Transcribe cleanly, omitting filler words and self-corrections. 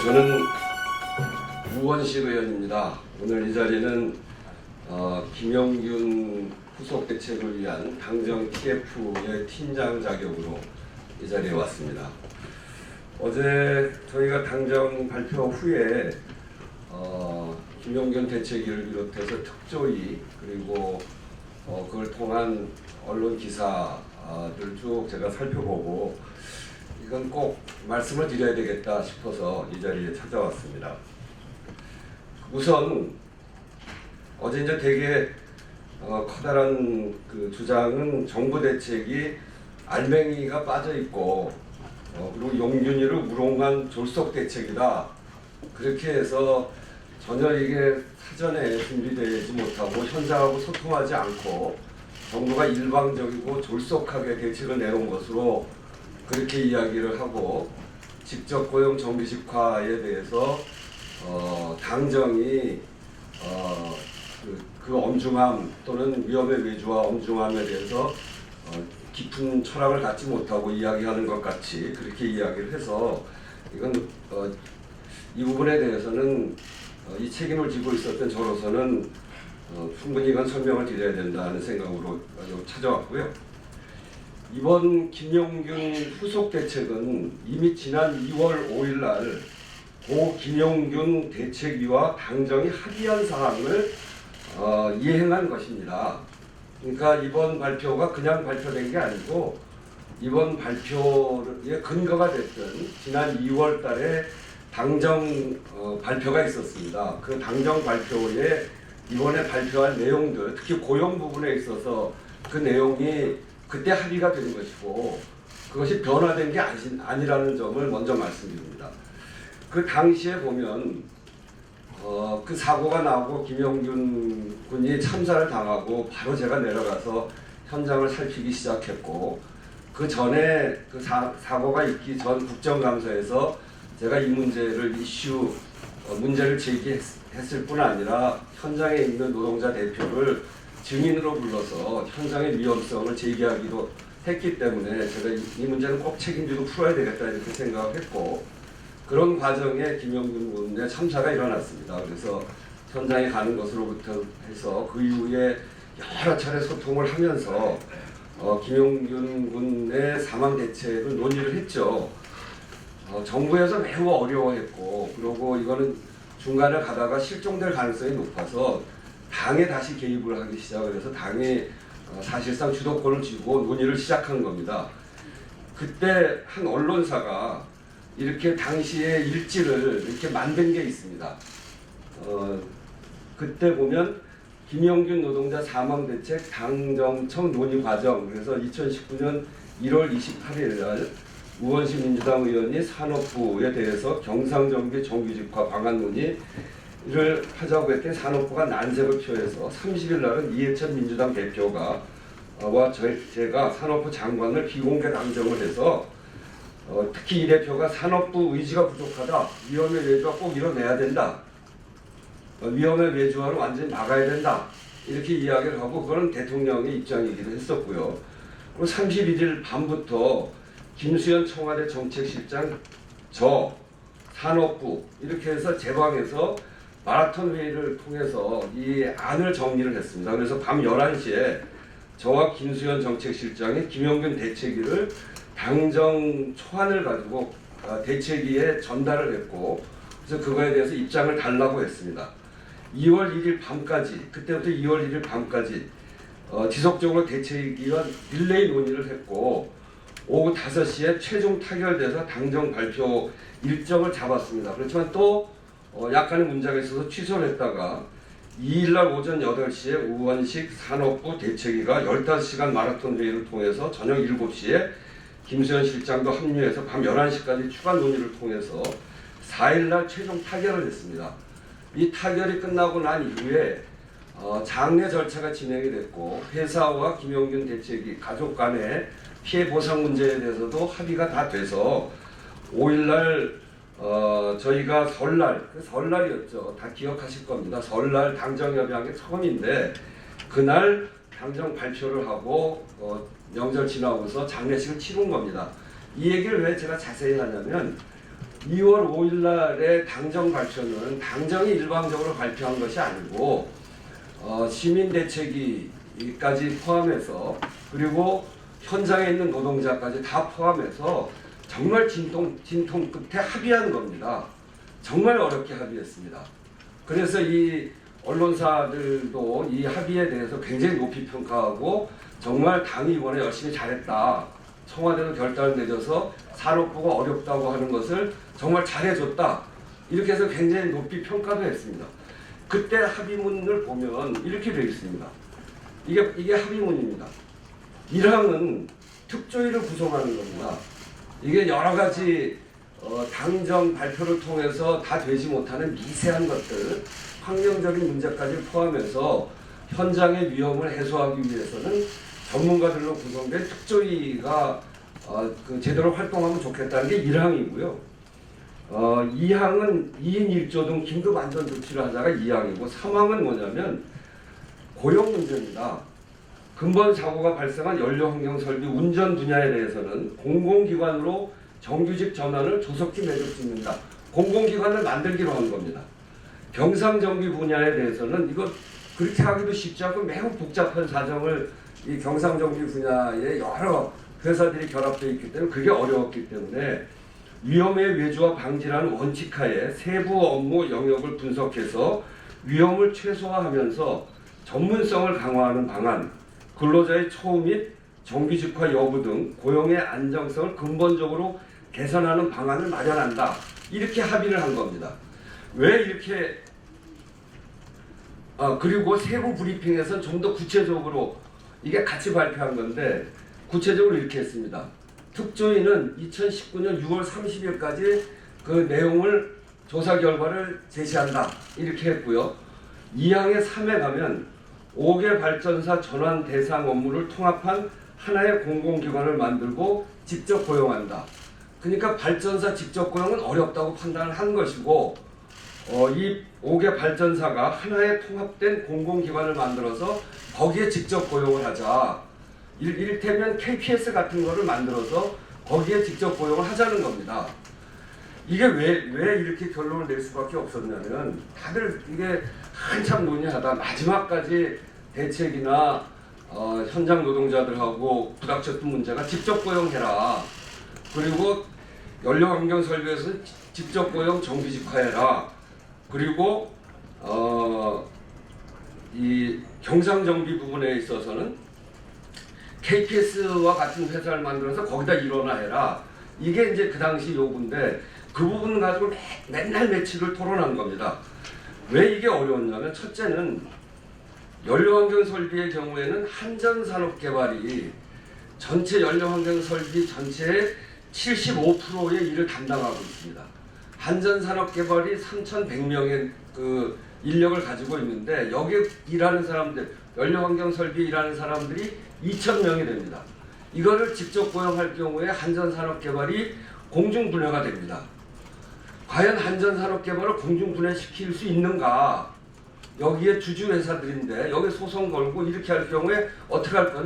저는 우원식 의원입니다. 오늘 이 자리는 김영균 후속 대책을 위한 당정 TF의 팀장 자격으로 이 자리에 왔습니다. 어제 저희가 당정 발표 후에 김영균 대책위를 비롯해서 특조위 그리고 그걸 통한 언론 기사들 쭉 제가 살펴보고 이건 꼭 말씀을 드려야 되겠다 싶어서 이 자리에 찾아왔습니다. 우선 어제 이제 되게 커다란 그 주장은 정부 대책이 알맹이가 빠져 있고 그리고 용균이를 우롱한 졸속 대책이다. 그렇게 해서 전혀 이게 사전에 준비되지 못하고 현장하고 소통하지 않고 정부가 일방적이고 졸속하게 대책을 내놓은 것으로 그렇게 이야기를 하고 직접 고용 정규직화에 대해서 당정이 그 엄중함 또는 위험의 외주와 엄중함에 대해서 깊은 철학을 갖지 못하고 이야기하는 것 같이 그렇게 이야기를 해서 이건 이 부분에 대해서는 이 책임을 지고 있었던 저로서는 충분히 이건 설명을 드려야 된다는 생각으로 찾아왔고요. 이번 김영균 후속 대책은 이미 지난 2월 5일 날 고 김영균 대책위와 당정이 합의한 사항을 이행한 것입니다. 그러니까 이번 발표가 그냥 발표된 게 아니고 이번 발표의 근거가 됐던 지난 2월 달에 당정 발표가 있었습니다. 그 당정 발표에 이번에 발표할 내용들, 특히 고용 부분에 있어서 그 내용이 그때 합의가 된 것이고 그것이 변화된 게 아니라는 점을 먼저 말씀드립니다. 그 당시에 보면 그 사고가 나고 김영균 군이 참사를 당하고 바로 제가 내려가서 현장을 살피기 시작했고 그 전에 그 사고가 있기 전 국정감사에서 제가 이 문제를 문제를 제기했을 뿐 아니라 현장에 있는 노동자 대표를 증인으로 불러서 현장의 위험성을 제기하기도 했기 때문에 제가 이 문제는 꼭 책임지고 풀어야 되겠다 이렇게 생각했고 그런 과정에 김영균 군의 참사가 일어났습니다. 그래서 현장에 가는 것으로부터 해서 그 이후에 여러 차례 소통을 하면서 김영균 군의 사망 대책을 논의를 했죠. 정부에서 매우 어려워했고 그리고 이거는 중간에 가다가 실종될 가능성이 높아서 당에 다시 개입을 하기 시작을 해서 당이 사실상 주도권을 쥐고 논의를 시작한 겁니다. 그때 한 언론사가 이렇게 당시의 일지를 이렇게 만든 게 있습니다. 그때 보면 김영균 노동자 사망 대책 당정청 논의 과정 그래서 2019년 1월 28일 날 우원식 민주당 의원이 산업부에 대해서 경상정비 정규직화 방안 논의를 하자고 했더니 산업부가 난색을 표해서 30일 날은 이해찬 민주당 대표가 제가 산업부 장관을 비공개 당정을 해서 특히 이 대표가 산업부 의지가 부족하다. 위험의 외주화 꼭 이뤄내야 된다. 위험의 외주화를 완전히 막아야 된다. 이렇게 이야기를 하고 그건 대통령의 입장이기도 했었고요. 그리고 31일 밤부터 김수현 청와대 정책실장 산업부 이렇게 해서 제 방에서 마라톤 회의를 통해서 이 안을 정리를 했습니다. 그래서 밤 11시에 저와 김수현 정책실장이 김영균 대책위를 당정 초안을 가지고 대책위에 전달을 했고 그래서 그거에 대해서 입장을 달라고 했습니다. 2월 1일 밤까지 그때부터 2월 1일 밤까지 지속적으로 대책위가 릴레이 논의를 했고 오후 5시에 최종 타결돼서 당정 발표 일정을 잡았습니다. 그렇지만 또 약간의 문제가 있어서 취소를 했다가 2일날 오전 8시에 우원식 산업부 대책위가 15시간 마라톤 회의를 통해서 저녁 7시에 김수현 실장도 합류해서 밤 11시까지 추가 논의를 통해서 4일날 최종 타결을 했습니다. 이 타결이 끝나고 난 이후에 장례 절차가 진행이 됐고 회사와 김영균 대책위 가족 간의 피해 보상 문제에 대해서도 합의가 다 돼서 5일날 저희가 설날이었죠. 다 기억하실 겁니다. 설날 당정 협의한 게 처음인데 그날 당정 발표를 하고 명절 지나고서 장례식을 치른 겁니다. 이 얘기를 왜 제가 자세히 하냐면 2월 5일 날의 당정 발표는 당정이 일방적으로 발표한 것이 아니고 시민대책위까지 포함해서 그리고 현장에 있는 노동자까지 다 포함해서 정말 진통 끝에 합의한 겁니다. 정말 어렵게 합의했습니다. 그래서 이 언론사들도 이 합의에 대해서 굉장히 높이 평가하고 정말 당이 이번에 열심히 잘했다. 청와대도 결단을 내줘서 산업부가 어렵다고 하는 것을 정말 잘해줬다. 이렇게 해서 굉장히 높이 평가도 했습니다. 그때 합의문을 보면 이렇게 되어 있습니다. 이게 합의문입니다. 1항은 특조위를 구성하는 겁니다. 이게 여러 가지 당정 발표를 통해서 다 되지 못하는 미세한 것들, 환경적인 문제까지 포함해서 현장의 위험을 해소하기 위해서는 전문가들로 구성된 특조위가 제대로 활동하면 좋겠다는 게 1항이고요. 2항은 2인 1조 등 긴급 안전 조치를 하자가 2항이고 3항은 뭐냐면 고용 문제입니다. 근본 사고가 발생한 연료환경설비 운전 분야에 대해서는 공공기관으로 정규직 전환을 조속히 매듭짓는다. 공공기관을 만들기로 한 겁니다. 경상정비 분야에 대해서는 이거 그렇게 하기도 쉽지 않고 매우 복잡한 사정을 이 경상정비 분야에 여러 회사들이 결합되어 있기 때문에 그게 어려웠기 때문에 위험의 외주와 방지라는 원칙하에 세부 업무 영역을 분석해서 위험을 최소화하면서 전문성을 강화하는 방안, 근로자의 처우 및 정규직화 여부 등 고용의 안정성을 근본적으로 개선하는 방안을 마련한다. 이렇게 합의를 한 겁니다. 왜 이렇게 그리고 세부 브리핑에서는 좀 더 구체적으로 이게 같이 발표한 건데 구체적으로 이렇게 했습니다. 특조위는 2019년 6월 30일까지 그 내용을 조사 결과를 제시한다. 이렇게 했고요. 2항의 3에 가면 5개 발전사 전환 대상 업무를 통합한 하나의 공공기관을 만들고 직접 고용한다. 그러니까 발전사 직접 고용은 어렵다고 판단을 한 것이고 이 5개 발전사가 하나의 통합된 공공기관을 만들어서 거기에 직접 고용을 하자. 이를테면 KPS 같은 거를 만들어서 거기에 직접 고용을 하자는 겁니다. 이게 왜 이렇게 결론을 낼 수밖에 없었냐면 다들 이게 한참 논의하다 마지막까지 대책이나 현장 노동자들하고 부닥쳤던 문제가 직접 고용해라. 그리고 연료환경 설비에서 직접 고용 정규직화해라. 그리고 이 경상정비 부분에 있어서는 KPS와 같은 회사를 만들어서 거기다 일원화 해라. 이게 이제 그 당시 요구인데 그 부분 가지고 맨날 며칠을 토론한 겁니다. 왜 이게 어려웠냐면 첫째는 연료환경 설비의 경우에는 한전산업개발이 전체 연료환경 설비 전체의 75%의 일을 담당하고 있습니다. 한전산업개발이 3,100명의 그 인력을 가지고 있는데 여기 일하는 사람들, 연료환경 설비에 일하는 사람들이 2,000명이 됩니다. 이거를 직접 고용할 경우에 한전산업개발이 공중분해가 됩니다. 과연 한전산업개발을 공중분해시킬 수 있는가? 여기에 주주회사들인데 여기 소송 걸고 이렇게 할 경우에 어떻게 할 거냐?